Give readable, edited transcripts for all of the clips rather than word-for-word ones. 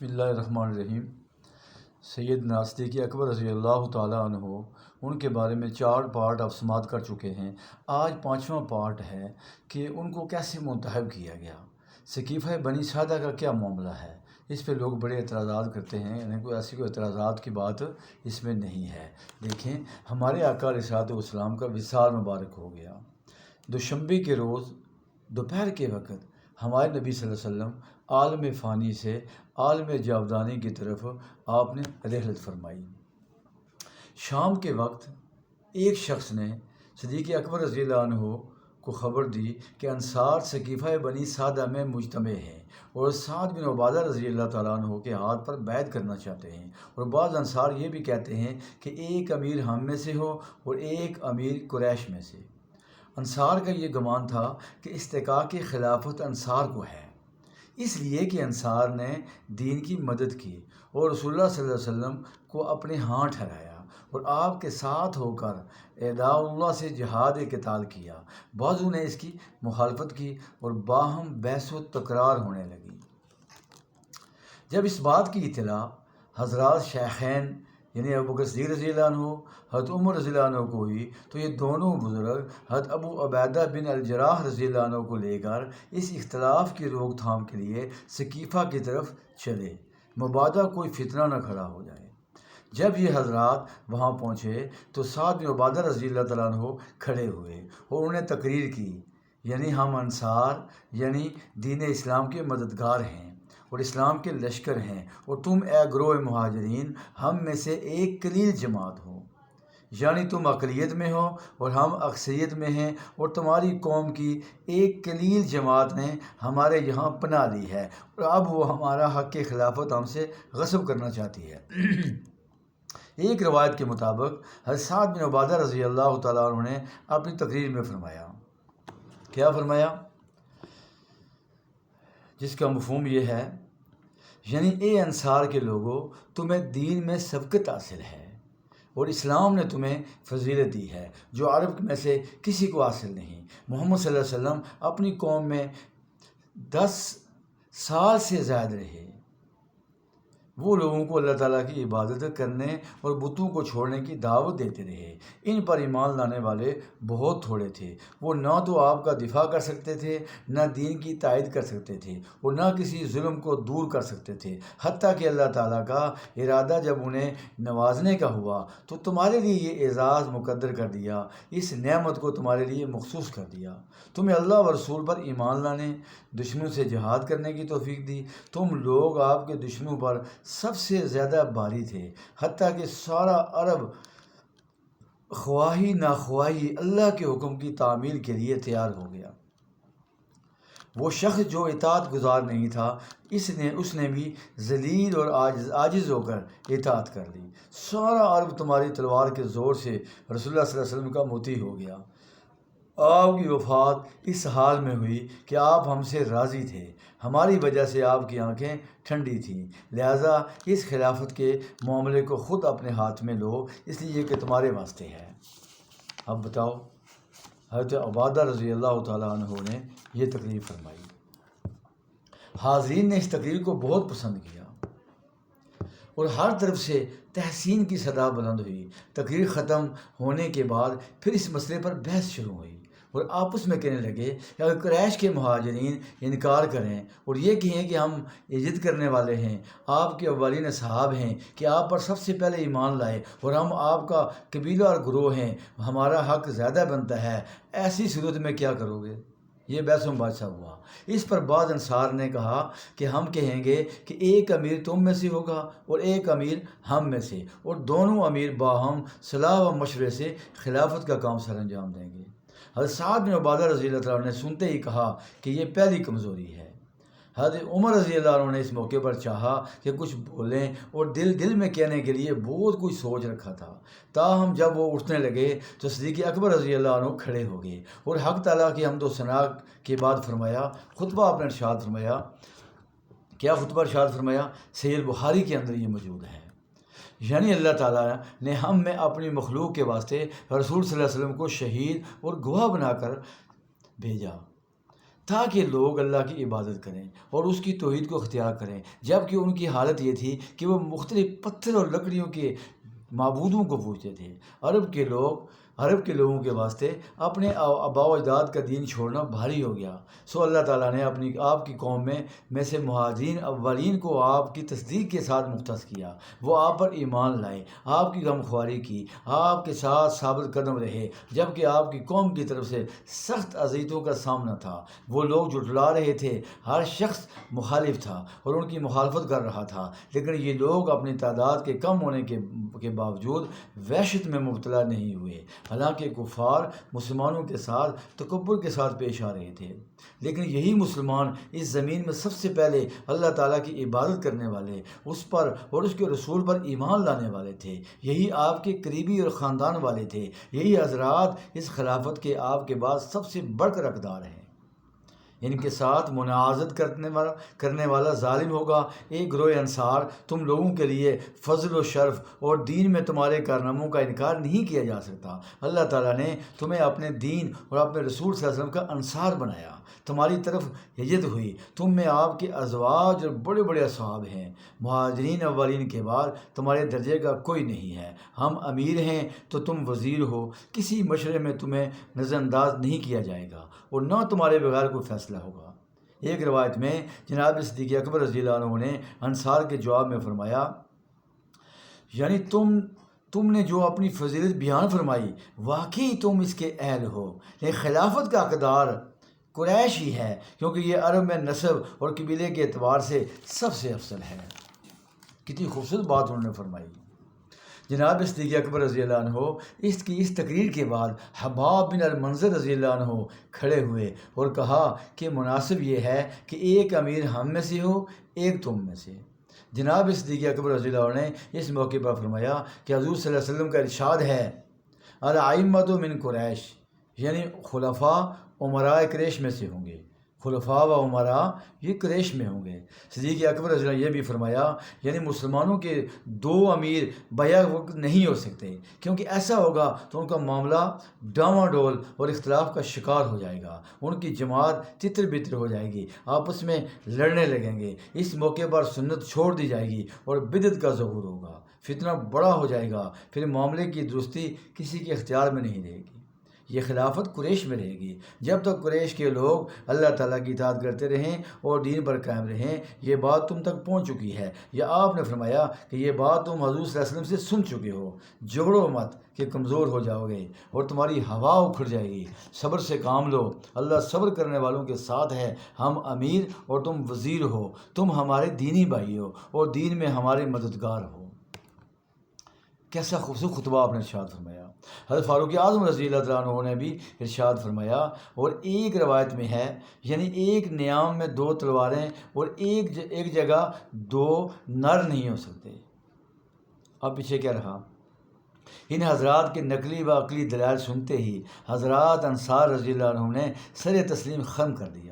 بسم اللہ الرحمن الرحیم۔ سیدنا صدیق اکبر رضی اللہ تعالیٰ عنہ ان کے بارے میں 4 پارٹ آپ سماعت کر چکے ہیں۔ آج 5واں پارٹ ہے کہ ان کو کیسے منتخب کیا گیا، سقیفہ بنی سعدہ کا کیا معاملہ ہے۔ اس پہ لوگ بڑے اعتراضات کرتے ہیں، یعنی کوئی ایسی اعتراضات کی بات اس میں نہیں ہے۔ دیکھیں، ہمارے آقا علیہ الصلوۃ والسلام کا وصال مبارک ہو گیا۔ دوشنبے کے روز دوپہر کے وقت ہمارے نبی صلی اللہ علیہ وسلم عالم فانی سے عالم جاودانی کی طرف آپ نے رحلت فرمائی۔ شام کے وقت ایک شخص نے صدیق اکبر رضی اللہ عنہ کو خبر دی کہ انصار سقیفہ بنی سعدہ میں مجتمع ہیں اور سعد بن عبادہ رضی اللہ تعالیٰ عنہ کے ہاتھ پر بیعت کرنا چاہتے ہیں، اور بعض انصار یہ بھی کہتے ہیں کہ ایک امیر ہم میں سے ہو اور ایک امیر قریش میں سے۔ انصار کا یہ گمان تھا کہ استحقاق خلافت انصار کو ہے، اس لیے کہ انصار نے دین کی مدد کی اور رسول اللہ صلی اللہ علیہ وسلم کو اپنے ہاں ٹھہرایا اور آپ کے ساتھ ہو کر اعداء اللہ سے جہاد قتال کیا۔ بعضوں نے اس کی مخالفت کی اور باہم بحث و تکرار ہونے لگی۔ جب اس بات کی اطلاع حضرات شیخین یعنی ابوبکر صدیق رضی اللہ عنہ، حضرت عمر رضی اللہ عنہ کو ہوئی تو یہ دونوں بزرگ حضرت ابو عبیدہ بن الجراح رضی اللہ عنہ کو لے کر اس اختلاف کی روک تھام کے لیے سقیفہ کی طرف چلے، مبادا کوئی فتنہ نہ کھڑا ہو جائے۔ جب یہ حضرات وہاں پہنچے تو سعد بن عبادہ رضی اللہ تعالیٰ عنہ کھڑے ہوئے اور انہوں نے تقریر کی، یعنی ہم انصار یعنی دین اسلام کے مددگار ہیں اور اسلام کے لشکر ہیں، اور تم اے گروہ مہاجرین ہم میں سے ایک قلیل جماعت ہو، یعنی تم اقلیت میں ہو اور ہم اکثریت میں ہیں، اور تمہاری قوم کی ایک قلیل جماعت نے ہمارے یہاں پناہ لی ہے اور اب وہ ہمارا حق خلافت ہم سے غصب کرنا چاہتی ہے۔ ایک روایت کے مطابق حضرت سعد بن عبادہ رضی اللہ تعالیٰ عنہ نے اپنی تقریر میں فرمایا، کیا فرمایا، جس کا مفہوم یہ ہے، یعنی اے انصار کے لوگوں، تمہیں دین میں سبقت حاصل ہے اور اسلام نے تمہیں فضیلت دی ہے جو عرب میں سے کسی کو حاصل نہیں۔ محمد صلی اللہ علیہ وسلم اپنی قوم میں 10 سال سے زائد رہے، وہ لوگوں کو اللہ تعالیٰ کی عبادت کرنے اور بتوں کو چھوڑنے کی دعوت دیتے رہے۔ ان پر ایمان لانے والے بہت تھوڑے تھے، وہ نہ تو آپ کا دفاع کر سکتے تھے، نہ دین کی تائید کر سکتے تھے، اور نہ کسی ظلم کو دور کر سکتے تھے، حتیٰ کہ اللہ تعالیٰ کا ارادہ جب انہیں نوازنے کا ہوا تو تمہارے لیے یہ اعزاز مقدر کر دیا، اس نعمت کو تمہارے لیے مخصوص کر دیا، تمہیں اللہ و رسول پر ایمان لانے، دشمنوں سے جہاد کرنے کی توفیق دی۔ تم لوگ آپ کے دشمنوں پر سب سے زیادہ بھاری تھے، حتیٰ کہ سارا عرب خواہی ناخواہی اللہ کے حکم کی تعمیل کے لیے تیار ہو گیا۔ وہ شخص جو اطاعت گزار نہیں تھا اس نے بھی ذلیل اور عاجز ہو کر اطاعت کر لی۔ سارا عرب تمہاری تلوار کے زور سے رسول اللہ صلی اللہ علیہ وسلم کا مطیع ہو گیا۔ آپ کی وفات اس حال میں ہوئی کہ آپ ہم سے راضی تھے، ہماری وجہ سے آپ کی آنکھیں ٹھنڈی تھیں، لہٰذا اس خلافت کے معاملے کو خود اپنے ہاتھ میں لو، اس لیے کہ تمہارے واسطے ہے۔ اب بتاؤ، حضرت عبادہ رضی اللہ تعالیٰ عنہ نے یہ تقریر فرمائی۔ حاضرین نے اس تقریر کو بہت پسند کیا اور ہر طرف سے تحسین کی صدا بلند ہوئی۔ تقریر ختم ہونے کے بعد پھر اس مسئلے پر بحث شروع ہوئی اور آپس میں کہنے لگے کہ اگر قریش کے مہاجرین انکار کریں اور یہ کہیں کہ ہم عزت کرنے والے ہیں، آپ کے اولین اصحاب ہیں کہ آپ پر سب سے پہلے ایمان لائے اور ہم آپ کا قبیلہ اور گروہ ہیں، ہمارا حق زیادہ بنتا ہے، ایسی صورت میں کیا کرو گے؟ یہ بحث و مباحثہ ہوا۔ اس پر بعض انصار نے کہا کہ ہم کہیں گے کہ ایک امیر تم میں سے ہوگا اور ایک امیر ہم میں سے، اور دونوں امیر باہم صلاح و مشورے سے خلافت کا کام سر انجام دیں گے۔ حضرت سعد بن عبادہ رضی اللہ تعالیٰ نے سنتے ہی کہا کہ یہ پہلی کمزوری ہے۔ حضرت عمر رضی اللہ عنہ نے اس موقع پر چاہا کہ کچھ بولیں اور دل میں کہنے کے لیے بہت کچھ سوچ رکھا تھا، تاہم جب وہ اٹھنے لگے تو صدیق اکبر رضی اللہ عنہ کھڑے ہو گئے اور حق تعالیٰ کی حمد و ثنا کے بعد فرمایا، خطبہ آپ نے ارشاد فرمایا۔ کیا خطبہ ارشاد فرمایا؟ صحیح بخاری کے اندر یہ موجود ہے، یعنی اللہ تعالیٰ نے ہم میں اپنی مخلوق کے واسطے رسول صلی اللہ علیہ وسلم کو شہید اور گواہ بنا کر بھیجا تاکہ لوگ اللہ کی عبادت کریں اور اس کی توحید کو اختیار کریں، جبکہ ان کی حالت یہ تھی کہ وہ مختلف پتھر اور لکڑیوں کے معبودوں کو پوجتے تھے۔ عرب کے لوگوں کے واسطے اپنے آباء و اجداد کا دین چھوڑنا بھاری ہو گیا، سو اللہ تعالیٰ نے آپ کی قوم میں سے مہاجرین اولین کو آپ کی تصدیق کے ساتھ مختص کیا۔ وہ آپ پر ایمان لائے، آپ کی غمخواری کی، آپ کے ساتھ ثابت قدم رہے، جبکہ آپ کی قوم کی طرف سے سخت اذیتوں کا سامنا تھا۔ وہ لوگ جھٹلا رہے تھے، ہر شخص مخالف تھا اور ان کی مخالفت کر رہا تھا، لیکن یہ لوگ اپنی تعداد کے کم ہونے کے باوجود وحشت میں مبتلا نہیں ہوئے۔ حالانکہ کفار مسلمانوں کے ساتھ تکبر کے ساتھ پیش آ رہے تھے، لیکن یہی مسلمان اس زمین میں سب سے پہلے اللہ تعالیٰ کی عبادت کرنے والے، اس پر اور اس کے رسول پر ایمان لانے والے تھے۔ یہی آپ کے قریبی اور خاندان والے تھے۔ یہی حضرات اس خلافت کے آپ کے بعد سب سے بڑھ کر حقدار ہیں۔ ان کے ساتھ مناظرت کرنے والا ظالم ہوگا۔ ایک گروہ انصار تم لوگوں کے لیے فضل و شرف اور دین میں تمہارے کارناموں کا انکار نہیں کیا جا سکتا۔ اللہ تعالیٰ نے تمہیں اپنے دین اور اپنے رسول صلی اللہ علیہ وسلم کا انصار بنایا، تمہاری طرف ہجرت ہوئی، تم میں آپ کے ازواج اور بڑے بڑے اصحاب ہیں۔ مہاجرین اولین کے بعد تمہارے درجے کا کوئی نہیں ہے۔ ہم امیر ہیں تو تم وزیر ہو، کسی مشورے میں تمہیں نظر انداز نہیں کیا جائے گا اور نہ تمہارے بغیر کوئی فیصلہ ہوگا۔ ایک روایت میں جناب صدیق اکبر رضی اللہ عنہ نے انصار کے جواب میں فرمایا، یعنی تم نے جو اپنی فضیلت بیان فرمائی، واقعی تم اس کے اہل ہو، لیکن خلافت کا حقدار قریش ہی ہے، کیونکہ یہ عرب میں نسب اور قبیلے کے اعتبار سے سب سے افضل ہے۔ کتنی خوبصورت بات انہوں نے فرمائی۔ جناب صدیق اکبر رضی اللہ عنہ اس تقریر کے بعد حباب بن المنذر رضی اللہ عنہ کھڑے ہوئے اور کہا کہ مناسب یہ ہے کہ ایک امیر ہم میں سے ہو، ایک تم میں سے۔ جناب صدیق اکبر رضی اللہ عنہ نے اس موقع پر فرمایا کہ حضور صلی اللہ علیہ وسلم کا ارشاد ہے، الائمۃ من قریش، یعنی خلفاء امراء قریش میں سے ہوں گے۔ خلفاء و امراء یہ قریش میں ہوں گے۔ صدیق اکبر رضی اللہ عنہ نے یہ بھی فرمایا، یعنی مسلمانوں کے دو امیر بیک وقت نہیں ہو سکتے، کیونکہ ایسا ہوگا تو ان کا معاملہ ڈاواں ڈول اور اختلاف کا شکار ہو جائے گا، ان کی جماعت تتر بتر ہو جائے گی، آپس میں لڑنے لگیں گے۔ اس موقع پر سنت چھوڑ دی جائے گی اور بدعت کا ظہور ہوگا، فتنہ بڑا ہو جائے گا، پھر معاملے کی درستی کسی کے اختیار میں نہیں رہے گی۔ یہ خلافت قریش میں رہے گی جب تک قریش کے لوگ اللہ تعالیٰ کی اطاعت کرتے رہیں اور دین پر قائم رہیں۔ یہ بات تم تک پہنچ چکی ہے، یا آپ نے فرمایا کہ یہ بات تم حضور صلی اللہ علیہ وسلم سے سن چکے ہو۔ جھگڑو مت کہ کمزور ہو جاؤ گے اور تمہاری ہوا اکھڑ جائے گی، صبر سے کام لو، اللہ صبر کرنے والوں کے ساتھ ہے۔ ہم امیر اور تم وزیر ہو، تم ہمارے دینی بھائی ہو اور دین میں ہمارے مددگار ہو۔ کیسا خوبصورت خطبہ آپ نے ارشاد فرمایا۔ حضرت فاروق اعظم رضی اللہ تعالیٰ عنہ نے بھی ارشاد فرمایا، اور ایک روایت میں ہے، یعنی ایک نیام میں دو تلواریں اور ایک جگہ دو نر نہیں ہو سکتے۔ اب پیچھے کیا رہا؟ ان حضرات کے نقلی و عقلی دلائل سنتے ہی حضرات انصار رضی اللہ عنہ نے سر تسلیم ختم کر دیا۔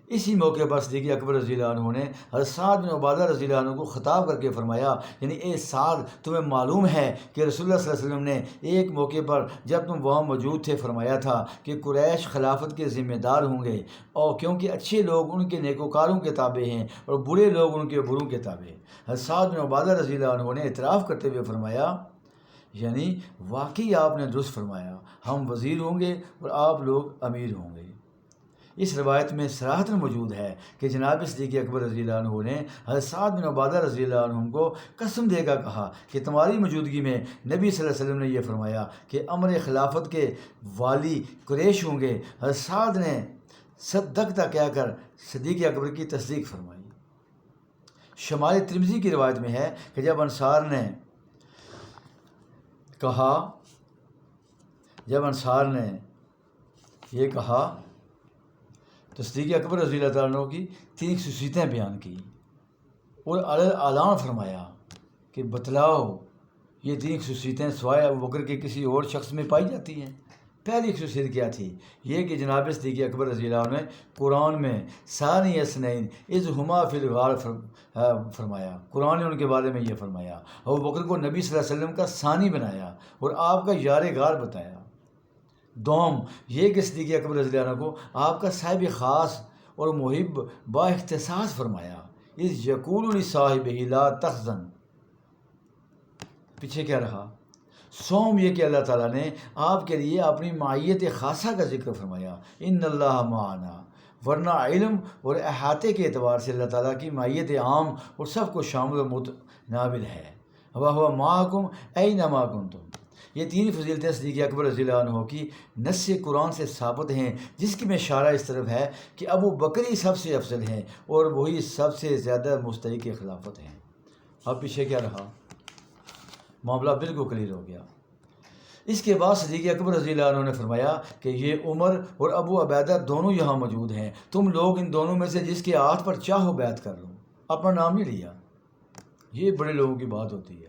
اسی موقع پر صدیق اکبر رضی اللہ عنہ نے حضرت سعد بن عبادہ رضی اللہ عنہ کو خطاب کر کے فرمایا، یعنی اے سعد، تمہیں معلوم ہے کہ رسول اللہ صلی اللہ علیہ وسلم نے ایک موقع پر جب تم وہاں موجود تھے فرمایا تھا کہ قریش خلافت کے ذمہ دار ہوں گے، اور کیونکہ اچھے لوگ ان کے نیکوکاروں کے تابع ہیں اور برے لوگ ان کے بروں کے تابع۔ حضرت سعد بن عبادہ رضی اللہ عنہ نے اعتراف کرتے ہوئے فرمایا، یعنی واقعی آپ نے درست فرمایا، ہم وزیر ہوں گے اور آپ لوگ امیر ہوں گے۔ اس روایت میں صراحتاً موجود ہے کہ جناب صدیق اکبر رضی اللہ عنہ نے حضرت سعد بن عبادہ رضی اللہ عنہ کو قسم دے کر کہا کہ تمہاری موجودگی میں نبی صلی اللہ علیہ وسلم نے یہ فرمایا کہ امر خلافت کے والی قریش ہوں گے۔ حضرت سعد نے صدقت کہہ کر صدیق اکبر کی تصدیق فرمائی۔ شمال ترمذی کی روایت میں ہے کہ جب انصار نے یہ کہا تو صدیق اکبر رضی اللہ تعالیٰ عنہ کی 3 خصوصیتیں بیان کی اور اعلان فرمایا کہ بتلاؤ یہ 3 خصوصیتیں سوائے ابوبکر کے کسی اور شخص میں پائی جاتی ہیں۔ پہلی خصوصیت کیا تھی؟ یہ کہ جناب صدیق اکبر رضی اللہ عنہ نے قرآن میں ثانی اثنین اذ ہما فی الغار فرمایا، قرآن نے ان کے بارے میں یہ فرمایا، ابوبکر کو نبی صلی اللہ علیہ وسلم کا ثانی بنایا اور آپ کا یار غار بتایا۔ دوم یہ کہ صدیق اکبر رضی اللہ عنہ کو آپ کا صاحب خاص اور محب با اختصاص فرمایا. اس یقول لصاحبہ لا تحزن، پیچھے کیا رہا؟ سوم یہ کہ اللہ تعالیٰ نے آپ کے لیے اپنی معیت خاصہ کا ذکر فرمایا. ان اللہ معنا، ورنہ علم اور احاطے کے اعتبار سے اللہ تعالیٰ کی معیت عام اور سب کو شامل و متناول ہے. وَهُوَ مَعَكُمْ أَيْنَمَا كُنْتُمْ. یہ تین فضیلتیں صدیق اکبر رضی اللہ عنہ کی نص قرآن سے ثابت ہیں، جس کی میں اشارہ اس طرف ہے کہ ابو بکر ہی سب سے افضل ہیں اور وہی سب سے زیادہ مستحق خلافت ہیں. اب پیچھے کیا رہا؟ معاملہ بالکل کلیئر ہو گیا. اس کے بعد صدیق اکبر رضی اللہ عنہ نے فرمایا کہ یہ عمر اور ابو عبیدہ دونوں یہاں موجود ہیں، تم لوگ ان دونوں میں سے جس کے ہاتھ پر چاہو بیعت کر لو. اپنا نام نہیں لیا، یہ بڑے لوگوں کی بات ہوتی ہے.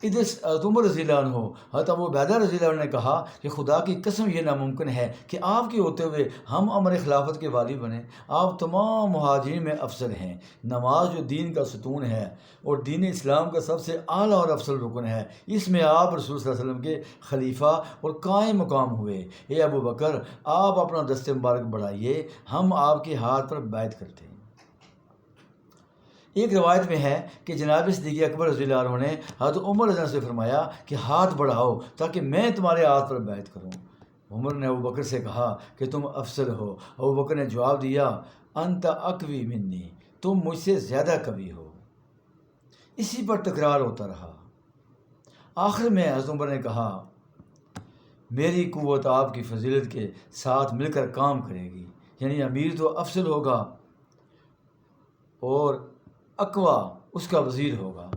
ادھر حضرت عمر رضی اللہ عنہ حضرت ابو عبیدہ رضی اللہ عنہ نے کہا کہ خدا کی قسم یہ ناممکن ہے کہ آپ کے ہوتے ہوئے ہم امر خلافت کے والی بنیں. آپ تمام مہاجرین میں افضل ہیں. نماز جو دین کا ستون ہے اور دین اسلام کا سب سے اعلیٰ اور افضل رکن ہے، اس میں آپ رسول صلی اللہ علیہ وسلم کے خلیفہ اور قائم مقام ہوئے. اے ابو بکر، آپ اپنا دست مبارک بڑھائیے، ہم آپ کے ہاتھ پر بیعت کرتے ہیں. ایک روایت میں ہے کہ جناب صدیق اکبر رضی اللہ عنہ نے حضرت عمر رضی اللہ عنہ سے فرمایا کہ ہاتھ بڑھاؤ تاکہ میں تمہارے ہاتھ پر بیعت کروں. عمر نے ابو بکر سے کہا کہ تم افضل ہو. ابو بکر نے جواب دیا انت اقوی منی، تم مجھ سے زیادہ قوی ہو. اسی پر تکرار ہوتا رہا. آخر میں حضرت عمر نے کہا میری قوت آپ کی فضیلت کے ساتھ مل کر کام کرے گی، یعنی امیر تو افضل ہوگا اور اقوا اس کا وزیر ہوگا.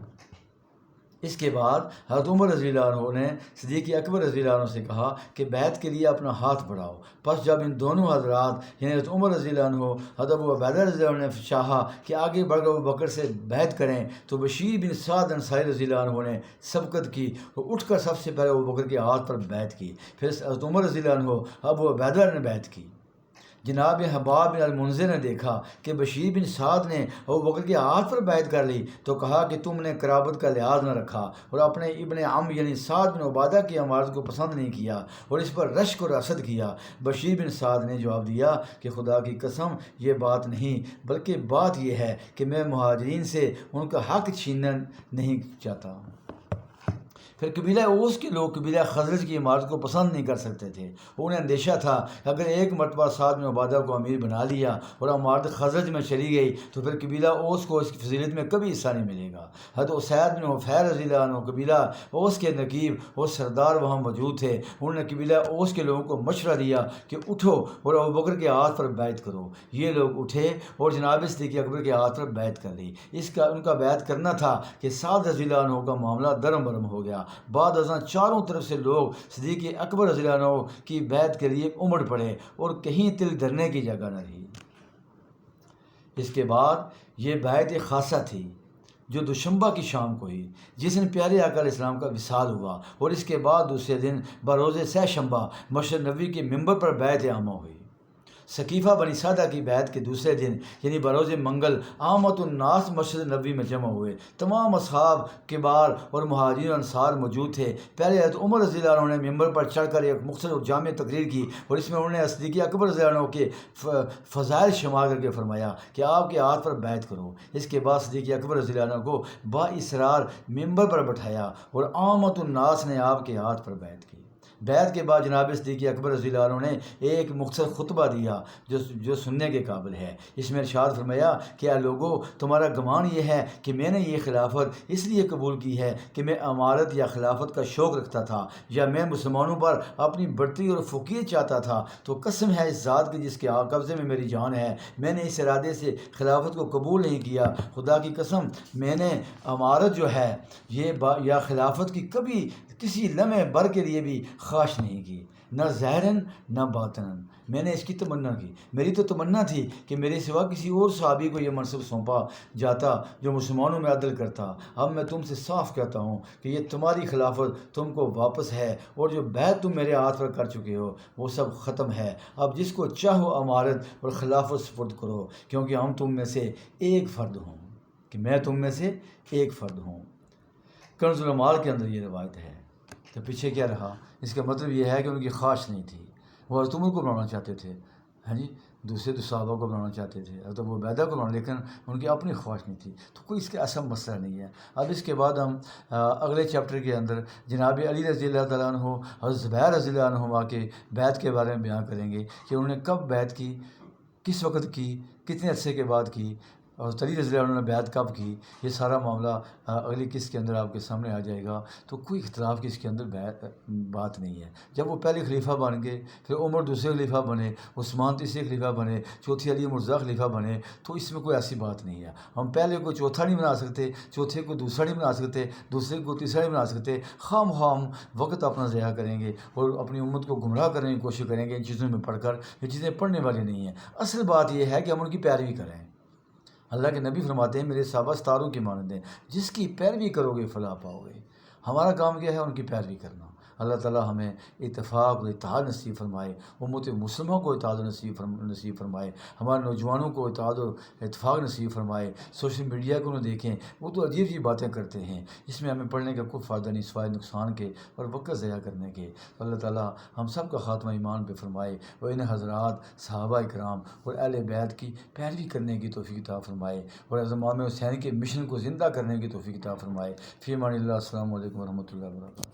اس کے بعد حضرت عمر رضی اللہ عنہ نے صدیق اکبر رضی اللہ عنہ سے کہا کہ بیعت کے لیے اپنا ہاتھ بڑھاؤ. پس جب ان دونوں حضرات یعنی حضرت عمر رضی اللہ عنہ حضرت ابو عبیدہ رضی اللہ عنہ نے چاہا کہ آگے بڑھ کر ابو بکر سے بیعت کریں تو بشیر بن سعد انصاری رضی اللہ عنہ نے سبقت کی اور اٹھ کر سب سے پہلے ابو بکر کے ہاتھ پر بیعت کی. پھر حضرت عمر رضی اللہ عنہ ابو عبیدہ نے بیعت کی. جناب حباب بن المنذر نے دیکھا کہ بشیر بن سعد نے ابو بکر کے ہاتھ پر بیعت کر لی تو کہا کہ تم نے قرابت کا لحاظ نہ رکھا اور اپنے ابن عم یعنی سعد بن عبادہ کی امارت کو پسند نہیں کیا اور اس پر رشک اور حسد کیا. بشیر بن سعد نے جواب دیا کہ خدا کی قسم یہ بات نہیں، بلکہ بات یہ ہے کہ میں مہاجرین سے ان کا حق چھیننا نہیں چاہتا. پھر قبیلہ اوس کے لوگ قبیلہ خزرج کی عمارت کو پسند نہیں کر سکتے تھے. انہیں اندیشہ تھا کہ اگر ایک مرتبہ سعد بن عبادہ کو امیر بنا لیا اور عمارت خزرج میں چلی گئی تو پھر قبیلہ اوس کو اس کی فضیلت میں کبھی حصہ نہیں ملے گا. حضرت اسید بن حفیر رضی اللہ عنہ قبیلہ اوس کے نقیب اور سردار وہاں موجود تھے. انہوں نے قبیلہ اوس کے لوگوں کو مشورہ دیا کہ اٹھو اور ابو بکر کے ہاتھ پر بیعت کرو. یہ لوگ اٹھے اور جناب صدیق اکبر کے ہاتھ پر بیعت کر لی. ان کا بیعت کرنا تھا کہ سعد رضی اللہ عنہ کا معاملہ درم برم ہو گیا. بعد ازاں چاروں طرف سے لوگ صدیق اکبر رضی اللہ عنہ کی بیعت کے لیے امڑ پڑے اور کہیں تل دھرنے کی جگہ نہ رہی. اس کے بعد یہ بیعت خاصہ تھی جو دوشنبہ کی شام کو ہوئی، جس دن پیارے آقا علیہ السلام کا وصال ہوا، اور اس کے بعد دوسرے دن بروز سہ شنبہ مسجد نبوی کے ممبر پر بیعت عامہ ہوئی. ثقیفہ بنی سعدہ کی بیعت کے دوسرے دن یعنی بروز منگل عامت الناس مسجد نبوی میں جمع ہوئے. تمام اصحاب کبار اور مہاجرین انصار موجود تھے. پہلے حضرت عمر رضی اللہ عنہ نے ممبر پر چڑھ کر ایک مختصر اور جامع تقریر کی اور اس میں انہوں نے صدیق اکبر رضی اللہ عنہ کے فضائل شمار کر کے فرمایا کہ آپ کے ہاتھ پر بیعت کرو. اس کے بعد صدیق اکبر رضی اللہ عنہ کو با اصرار ممبر پر بٹھایا اور عامت الناس نے آپ کے ہاتھ پر بیعت کی. بیعت کے بعد جناب صدیق اکبر رضی اللہ عنہ نے ایک مختصر خطبہ دیا جو سننے کے قابل ہے. اس میں ارشاد فرمایا کہ اے لوگو، تمہارا گمان یہ ہے کہ میں نے یہ خلافت اس لیے قبول کی ہے کہ میں امارت یا خلافت کا شوق رکھتا تھا یا میں مسلمانوں پر اپنی برتری اور فوقیت چاہتا تھا، تو قسم ہے اس ذات کی جس کے قبضے میں میری جان ہے، میں نے اس ارادے سے خلافت کو قبول نہیں کیا. خدا کی قسم میں نے امارت جو ہے یا خلافت کی کبھی کسی لمحے بھر کے لیے بھی خواہش نہیں کی، نہ ظاہراً نہ باطناً. میں نے اس کی تمنا کی. میری تو تمنا تھی کہ میرے سوا کسی اور صحابی کو یہ منصب سونپا جاتا جو مسلمانوں میں عدل کرتا. اب میں تم سے صاف کہتا ہوں کہ یہ تمہاری خلافت تم کو واپس ہے اور جو بیعت تم میرے ہاتھ پر کر چکے ہو وہ سب ختم ہے. اب جس کو چاہو امارت اور خلافت سپرد کرو، کیونکہ ہم تم میں سے ایک فرد ہوں، کہ میں تم میں سے ایک فرد ہوں. کنز العمال کے اندر یہ روایت ہے. تو پیچھے کیا رہا؟ اس کا مطلب یہ ہے کہ ان کی خواہش نہیں تھی، وہ حضرت عمر کو بنانا چاہتے تھے، ہاں جی، دوسرے صحابہ کو بنانا چاہتے تھے، حضرت ابو عبیدہ کو بنانا، لیکن ان کی اپنی خواہش نہیں تھی۔ تو کوئی اس کا ایسا مسئلہ نہیں ہے۔ اب اس کے بعد ہم اگلے چیپٹر کے اندر جناب علی رضی اللہ تعالیٰ عنہ، حضرت زبیر رضی اللہ عنہ کے بیعت کے بارے میں بیان کریں گے کہ انہوں نے کب بیعت کی، کس وقت کی، کتنے عرصے کے بعد کی، اور علی رضی اللہ عنہ نے بیعت کب کی۔ یہ سارا معاملہ اگلی قسط کے اندر آپ کے سامنے آ جائے گا۔ تو کوئی اختلاف کی اس کے اندر بات نہیں ہے۔ جب وہ پہلے خلیفہ بن گئے، پھر عمر دوسرے خلیفہ بنے، عثمان تیسرے خلیفہ بنے، چوتھے علی مرزا خلیفہ بنے، تو اس میں کوئی ایسی بات نہیں ہے۔ ہم پہلے کو چوتھا نہیں بنا سکتے، چوتھے کو دوسرا نہیں بنا سکتے، دوسرے کو تیسرا نہیں بنا سکتے۔ خام خام وقت اپنا ضائع کریں گے اور اپنی امت کو گمراہ کرنے کی کوشش کریں گے ان چیزوں میں پڑھ کر۔ یہ چیزیں پڑھنے والی نہیں ہیں۔ اصل بات یہ ہے کہ ہم ان کی پیروی کریں۔ اللہ کے نبی فرماتے ہیں میرے صحابہ ستاروں کی مانند ہیں، جس کی پیروی کرو گے فلاح پاؤ گے۔ ہمارا کام کیا ہے؟ ان کی پیروی کرنا۔ اللہ تعالیٰ ہمیں اتفاق و اتحاد نصیب فرمائے، امت مسلموں کو اتحاد نصیب فرمائے، ہمارے نوجوانوں کو اتحاد و اتفاق نصیب فرمائے۔ سوشل میڈیا کو نہ دیکھیں، وہ تو عجیب عجیب باتیں کرتے ہیں، اس میں ہمیں پڑھنے کا کوئی فائدہ نہیں سوائے نقصان کے اور وقت ضائع کرنے کے۔ اللہ تعالیٰ ہم سب کا خاتمہ ایمان پہ فرمائے، اور ان حضرات صحابہ کرام اور اہل بیت کی پیروی کرنے کی توفیق عطا فرمائے، اور حضرت امام حسین کے مشن کو زندہ کرنے کی توفیق عطا فرمائے۔ فی امان اللہ۔ السلام علیکم ورحمۃ اللہ وبرکاتہ۔